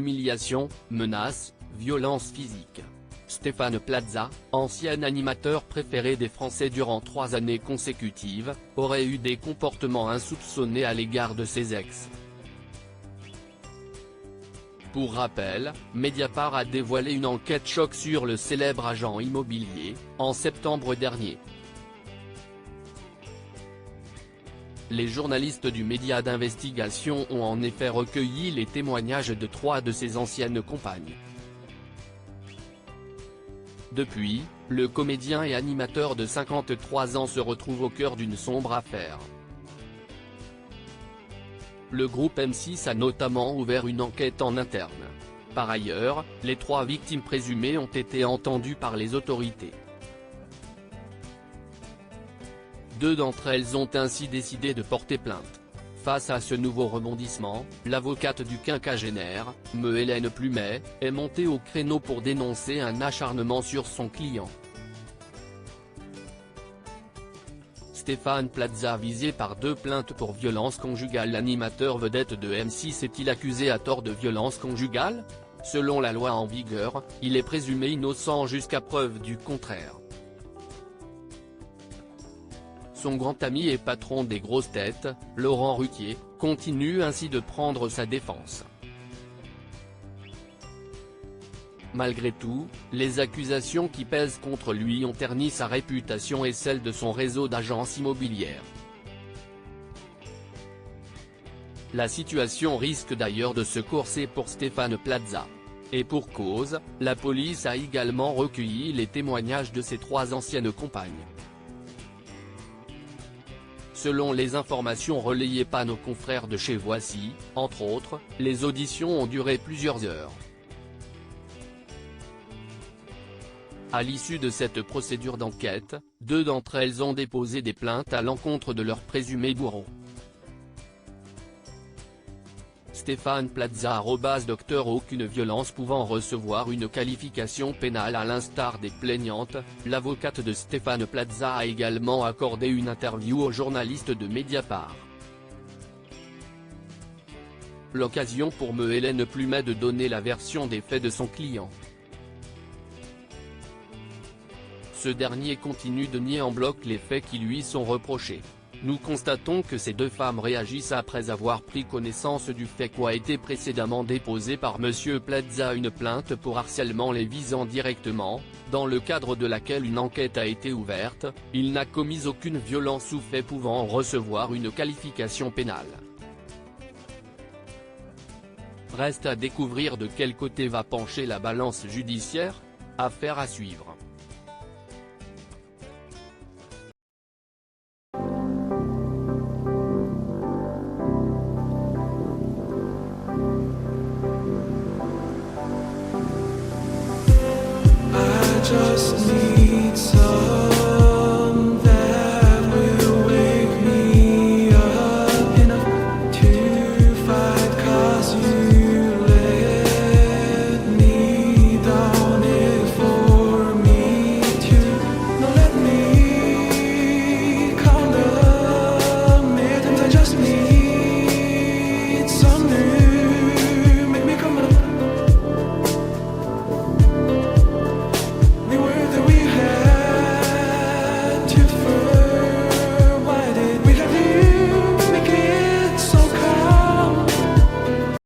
humiliation, menaces, violence physique. Stéphane Plaza, ancien animateur préféré des Français durant 3 années consécutives, aurait eu des comportements insoupçonnés à l'égard de ses ex. Pour rappel, Mediapart a dévoilé une enquête choc sur le célèbre agent immobilier, en septembre dernier. Les journalistes du média d'investigation ont en effet recueilli les témoignages de 3 de ses anciennes compagnes. Depuis, le comédien et animateur de 53 ans se retrouve au cœur d'une sombre affaire. Le groupe M6 a notamment ouvert une enquête en interne. Par ailleurs, les 3 victimes présumées ont été entendues par les autorités. 2 d'entre elles ont ainsi décidé de porter plainte. Face à ce nouveau rebondissement, l'avocate du quinquagénaire, Hélène Plumet, est montée au créneau pour dénoncer un acharnement sur son client. Stéphane Plaza visé par 2 plaintes pour violence conjugale. L'animateur vedette de M6 est-il accusé à tort de violence conjugale? Selon la loi en vigueur, il est présumé innocent jusqu'à preuve du contraire. Son grand ami et patron des grosses têtes, Laurent Ruquier, continue ainsi de prendre sa défense. Malgré tout, les accusations qui pèsent contre lui ont terni sa réputation et celle de son réseau d'agences immobilières. La situation risque d'ailleurs de se corser pour Stéphane Plaza. Et pour cause, la police a également recueilli les témoignages de ses 3 anciennes compagnes. Selon les informations relayées par nos confrères de chez Voici, entre autres, les auditions ont duré plusieurs heures. À l'issue de cette procédure d'enquête, 2 d'entre elles ont déposé des plaintes à l'encontre de leurs présumés bourreaux. Stéphane Plaza Docteur aucune violence pouvant recevoir une qualification pénale à l'instar des plaignantes, l'avocate de Stéphane Plaza a également accordé une interview aux journalistes de Mediapart. L'occasion pour Hélène Plumet de donner la version des faits de son client. Ce dernier continue de nier en bloc les faits qui lui sont reprochés. Nous constatons que ces 2 femmes réagissent après avoir pris connaissance du fait qu'a été précédemment déposé par M. Plaza une plainte pour harcèlement les visant directement, dans le cadre de laquelle une enquête a été ouverte. Il n'a commis aucune violence ou fait pouvant recevoir une qualification pénale. Reste à découvrir de quel côté va pencher la balance judiciaire. Affaire à suivre.